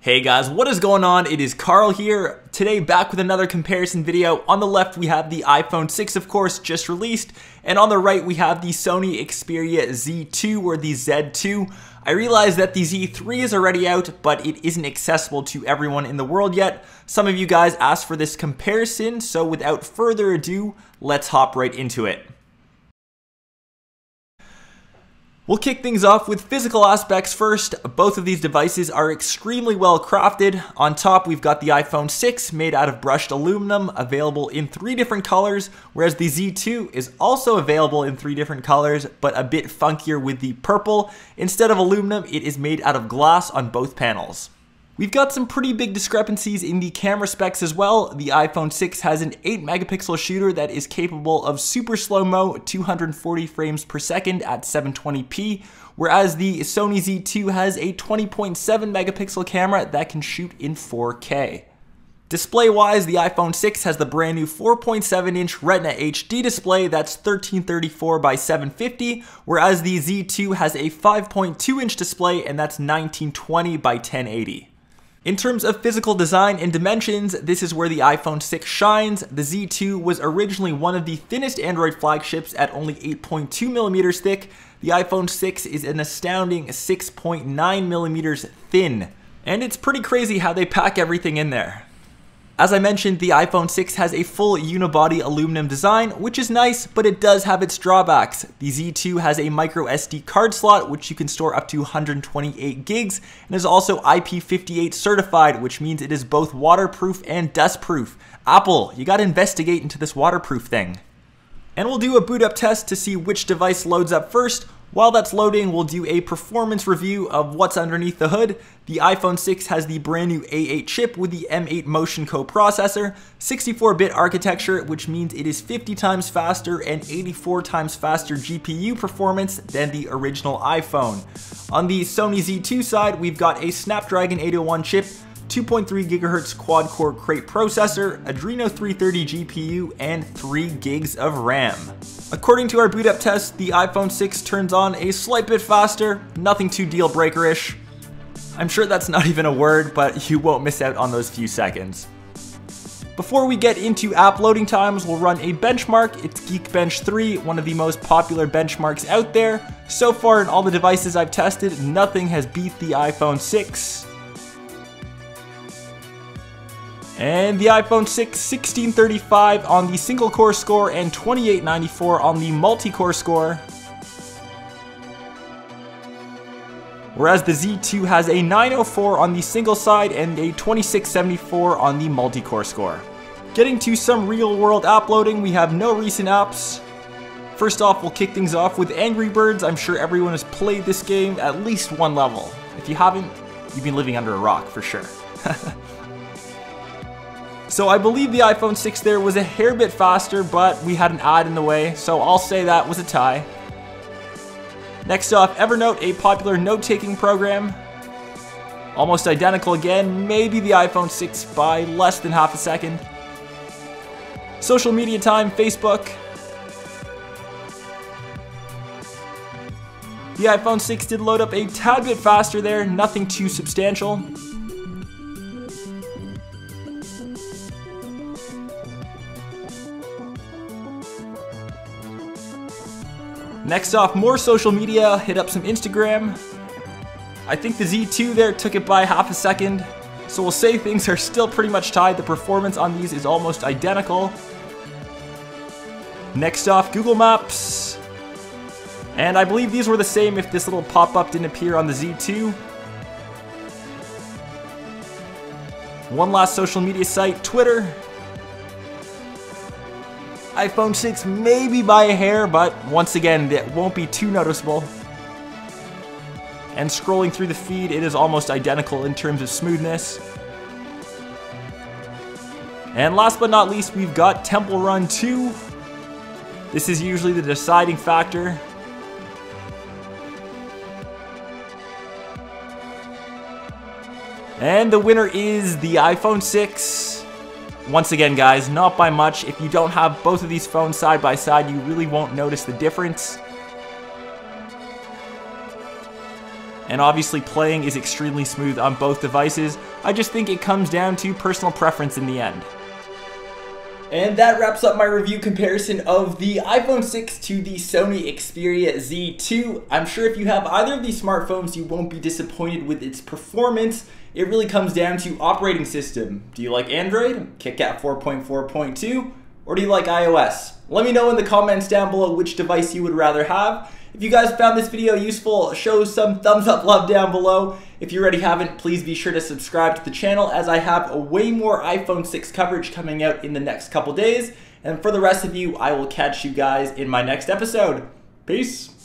Hey guys, what is going on? It is Carl here. Today back with another comparison video. On the left we have the iPhone 6 of course just released, and on the right we have the Sony Xperia Z2 or the Z2. I realize that the Z3 is already out, but it isn't accessible to everyone in the world yet. Some of you guys asked for this comparison, so without further ado, let's hop right into it. We'll kick things off with physical aspects first. Both of these devices are extremely well crafted. On top, we've got the iPhone 6 made out of brushed aluminum, available in 3 different colors, whereas the Z2 is also available in 3 different colors, but a bit funkier with the purple. Instead of aluminum, it is made out of glass on both panels. We've got some pretty big discrepancies in the camera specs as well. The iPhone 6 has an 8 megapixel shooter that is capable of super slow-mo, 240 frames per second at 720p, whereas the Sony Z2 has a 20.7 megapixel camera that can shoot in 4K. Display-wise, the iPhone 6 has the brand new 4.7-inch Retina HD display that's 1334 by 750, whereas the Z2 has a 5.2-inch display and that's 1920 by 1080. In terms of physical design and dimensions, this is where the iPhone 6 shines. The Z2 was originally one of the thinnest Android flagships at only 8.2 millimeters thick. The iPhone 6 is an astounding 6.9 millimeters thin. And it's pretty crazy how they pack everything in there. As I mentioned, the iPhone 6 has a full unibody aluminum design, which is nice, but it does have its drawbacks. The Z2 has a micro SD card slot, which you can store up to 128 gigs, and is also IP58 certified, which means it is both waterproof and dustproof. Apple, you gotta investigate into this waterproof thing. And we'll do a boot up test to see which device loads up first. While that's loading, we'll do a performance review of what's underneath the hood. The iPhone 6 has the brand new A8 chip with the M8 Motion coprocessor, 64-bit architecture, which means it is 50 times faster and 84 times faster GPU performance than the original iPhone. On the Sony Z2 side, we've got a Snapdragon 801 chip, 2.3 GHz quad-core Crate processor, Adreno 330 GPU, and 3 gigs of RAM. According to our boot up test, the iPhone 6 turns on a slight bit faster, nothing too deal breaker-ish. I'm sure that's not even a word, but you won't miss out on those few seconds. Before we get into app loading times, we'll run a benchmark. It's Geekbench 3, one of the most popular benchmarks out there. So far in all the devices I've tested, nothing has beat the iPhone 6. And the iPhone 6, 1635 on the single core score and 2894 on the multi-core score. Whereas the Z2 has a 904 on the single side and a 2674 on the multi-core score. Getting to some real world app loading, we have no recent apps. First off, we'll kick things off with Angry Birds. I'm sure everyone has played this game at least one level. If you haven't, you've been living under a rock for sure. So I believe the iPhone 6 there was a hair bit faster, but we had an ad in the way, so I'll say that was a tie. Next off, Evernote, a popular note-taking program. Almost identical again, maybe the iPhone 6 by less than half a second. Social media time, Facebook. The iPhone 6 did load up a tad bit faster there, nothing too substantial. Next off, more social media, hit up some Instagram. I think the Z2 there took it by half a second, so we'll say things are still pretty much tied. The performance on these is almost identical. Next off, Google Maps. And I believe these were the same if this little pop-up didn't appear on the Z2. One last social media site, Twitter. iPhone 6 maybe by a hair, but once again, it won't be too noticeable. And scrolling through the feed, it is almost identical in terms of smoothness. And last but not least, we've got Temple Run 2. This is usually the deciding factor. And the winner is the iPhone 6. Once again, guys, not by much. If you don't have both of these phones side by side, you really won't notice the difference. and obviously playing is extremely smooth on both devices. I just think it comes down to personal preference in the end. And that wraps up my review comparison of the iPhone 6 to the Sony Xperia Z2. I'm sure if you have either of these smartphones, you won't be disappointed with its performance. It really comes down to operating system. Do you like Android, KitKat 4.4.2, or do you like iOS? Let me know in the comments down below which device you would rather have. If you guys found this video useful, show some thumbs up love down below. If you already haven't, please be sure to subscribe to the channel, as I have a way more iPhone 6 coverage coming out in the next couple days. And for the rest of you, I will catch you guys in my next episode. Peace.